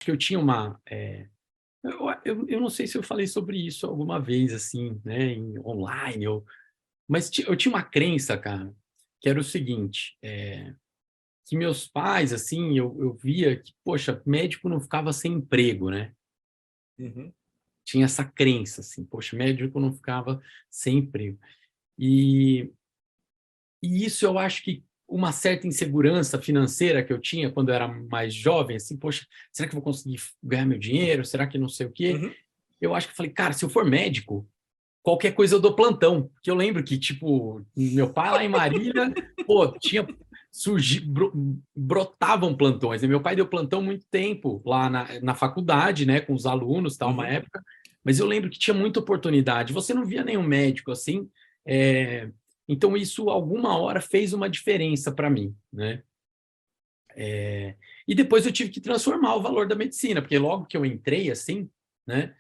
que eu tinha uma... eu não sei se eu falei sobre isso alguma vez, assim, né, online, mas eu tinha uma crença, cara, que era o seguinte, que meus pais, assim, eu via que, poxa, médico não ficava sem emprego, né? Uhum. Tinha essa crença, assim, poxa, médico não ficava sem emprego. E, e isso eu acho que uma certa insegurança financeira que eu tinha quando eu era mais jovem, assim, poxa, será que eu vou conseguir ganhar meu dinheiro? Será que não sei o quê? Uhum. Eu acho que eu falei, cara, se eu for médico, qualquer coisa eu dou plantão. Porque eu lembro que, tipo, meu pai lá em Marília, pô, brotavam plantões, né? Meu pai deu plantão muito tempo lá na faculdade, né, com os alunos, tal, uma Uhum. época, mas eu lembro que tinha muita oportunidade. Você não via nenhum médico assim, é, então isso alguma hora fez uma diferença para mim, né? E depois eu tive que transformar o valor da medicina, porque logo que eu entrei assim, né?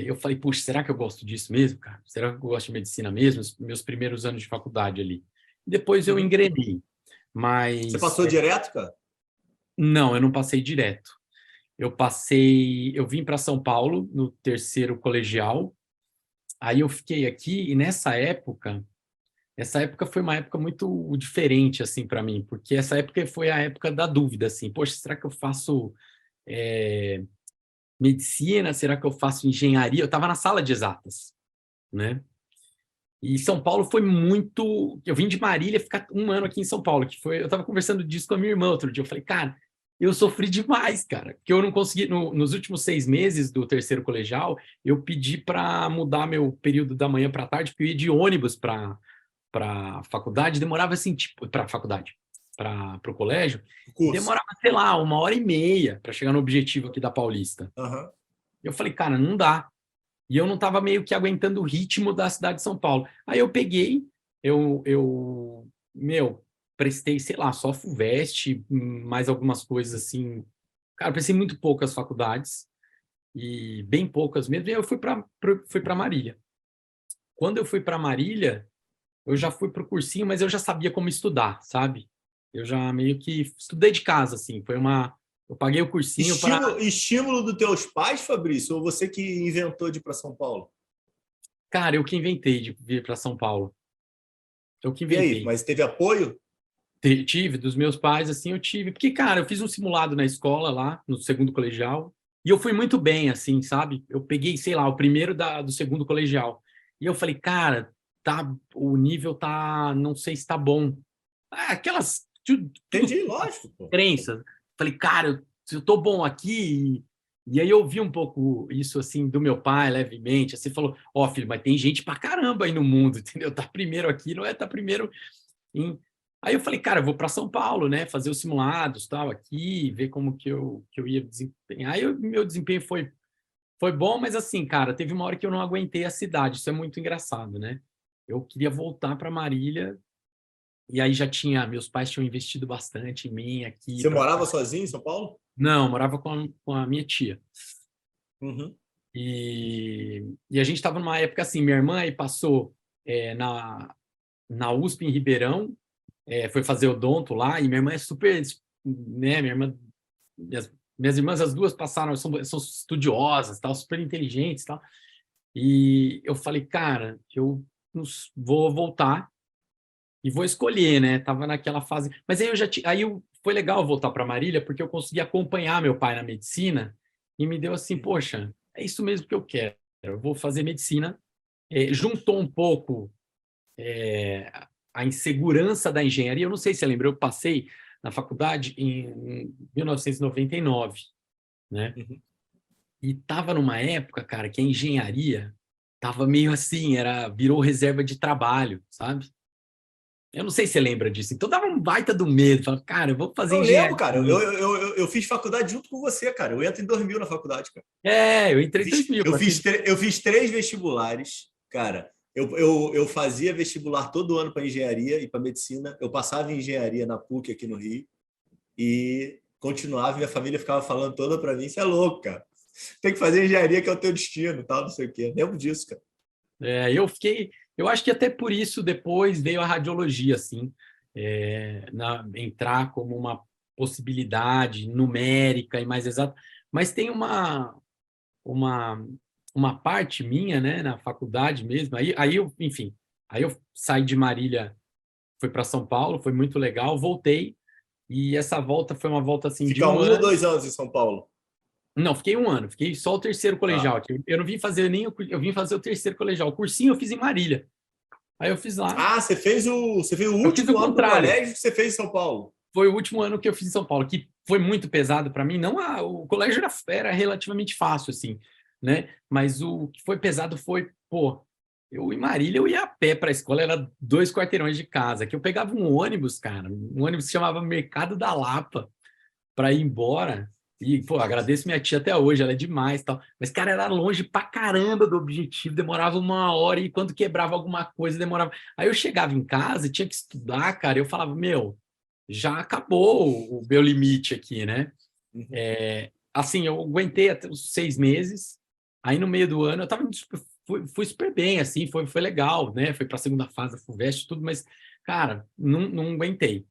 Eu falei, puxa, será que eu gosto disso mesmo, cara? Será que eu gosto de medicina mesmo? Os meus primeiros anos de faculdade ali. Depois eu Uhum. engrenei, Você mas passou direto, cara? não, eu não passei direto. Eu vim para São Paulo no terceiro colegial, aí eu fiquei aqui e essa época foi uma época muito diferente assim para mim, porque essa época foi a época da dúvida, assim, poxa, será que eu faço é, medicina? Será que eu faço engenharia? Eu estava na sala de exatas, né? E São Paulo foi muito. Eu vim de Marília ficar um ano aqui em São Paulo, que foi. Eu estava conversando disso com a minha irmã outro dia. Eu falei, cara, eu sofri demais, cara, porque eu não consegui. Nos últimos 6 meses do terceiro colegial, eu pedi para mudar meu período da manhã para tarde, porque eu ia de ônibus para faculdade, demorava assim, tipo, para faculdade, para o colégio, O curso. demorava, sei lá, 1h30 para chegar no objetivo aqui da Paulista. Aham. Eu falei, cara, não dá. E eu não estava meio que aguentando o ritmo da cidade de São Paulo. Aí eu peguei, meu, prestei, sei lá, só FUVEST, mais algumas coisas assim. Cara, prestei muito poucas faculdades, e bem poucas mesmo, e aí eu fui para Marília. Quando eu fui para Marília, eu já fui para o cursinho, mas eu já sabia como estudar, sabe? Eu já meio que estudei de casa, assim. Eu paguei o cursinho para. Estímulo dos teus pais, Fabrício, ou você que inventou de ir para São Paulo? Cara, eu que inventei de vir para São Paulo. Eu que E aí, inventei. mas teve apoio? Tive, dos meus pais, assim, eu tive. Porque, cara, eu fiz um simulado na escola lá, no segundo colegial, e eu fui muito bem, assim, sabe? Eu peguei, sei lá, o primeiro do segundo colegial. E eu falei, cara, o nível tá, não sei se tá bom. Aquelas, tudo Entendi, lógico, pô. crenças. Falei, cara, eu tô bom aqui. E aí eu ouvi um pouco isso, assim, do meu pai, levemente. Assim, falou, ó, filho, mas tem gente pra caramba aí no mundo, entendeu? Tá primeiro aqui, não é tá primeiro em... Aí eu falei, cara, eu vou para São Paulo, né? Fazer os simulados, tal, aqui, ver como que eu ia desempenhar. Aí meu desempenho foi bom, mas assim, cara, teve uma hora que eu não aguentei a cidade. Isso é muito engraçado, né? Eu queria voltar para Marília, e aí meus pais tinham investido bastante em mim aqui Você para morava ficar. sozinho em São Paulo? Não, eu morava com a minha tia. Uhum. E a gente estava numa época assim, minha irmã aí passou na USP em Ribeirão, foi fazer odonto lá, e minha irmã é super, né, minhas irmãs, as duas passaram, são estudiosas, tal, super inteligentes, tal, e eu falei, cara, eu vou voltar e vou escolher, né, tava naquela fase, mas aí foi legal voltar para Marília, porque eu consegui acompanhar meu pai na medicina, e me deu assim, Uhum. poxa, é isso mesmo que eu quero, eu vou fazer medicina. Juntou um pouco a insegurança da engenharia. Eu não sei se você lembra, eu passei na faculdade em 1999, né? Uhum. E estava numa época, cara, que a engenharia estava meio assim, virou reserva de trabalho, sabe? Eu não sei se você lembra disso. Então dava um baita do medo. Falava, cara, eu vou fazer Eu lembro, engenharia. cara. Eu fiz faculdade junto com você, cara. Eu entro em 2000 na faculdade, cara. Eu entrei em 2000, passei. Eu fiz três vestibulares, cara. Eu fazia vestibular todo ano para engenharia e para medicina. Eu passava em engenharia na PUC aqui no Rio e continuava. Minha família ficava falando toda para mim: você é louco, cara. Tem que fazer engenharia que é o teu destino, tal, não sei o quê. Lembro disso, cara. Eu acho que até por isso depois veio a radiologia, assim, entrar como uma possibilidade numérica e mais exata, mas tem uma, uma parte minha, né, na faculdade mesmo, aí eu, enfim, aí eu saí de Marília, fui para São Paulo, foi muito legal, voltei, e essa volta foi uma volta assim de Fica um 1 ou 2 ano. anos em São Paulo. Não, fiquei um ano, fiquei só o terceiro colegial Tá. aqui. Eu não vim fazer nem eu vim fazer o terceiro colegial. O cursinho eu fiz em Marília. Aí eu fiz lá. Ah, você fez o Eu fiz o último ano do contrário. colégio que você fez em São Paulo. Foi o último ano que eu fiz em São Paulo, que foi muito pesado para mim. Não, o colégio era relativamente fácil, assim, né? Mas o que foi pesado foi, pô, eu em Marília eu ia a pé para a escola, era 2 quarteirões de casa, que eu pegava um ônibus, cara, um ônibus que chamava Mercado da Lapa para ir embora. E, pô, agradeço minha tia até hoje, ela é demais, tal. Mas, cara, era longe pra caramba do objetivo, demorava 1 hora e quando quebrava alguma coisa, demorava. Aí eu chegava em casa e tinha que estudar, cara, eu falava, meu, já acabou o meu limite aqui, né? Uhum. Assim, eu aguentei até os 6 meses, aí no meio do ano eu tava, fui super bem, assim, foi legal, né? Foi pra segunda fase da FUVEST e tudo, mas, cara, não aguentei.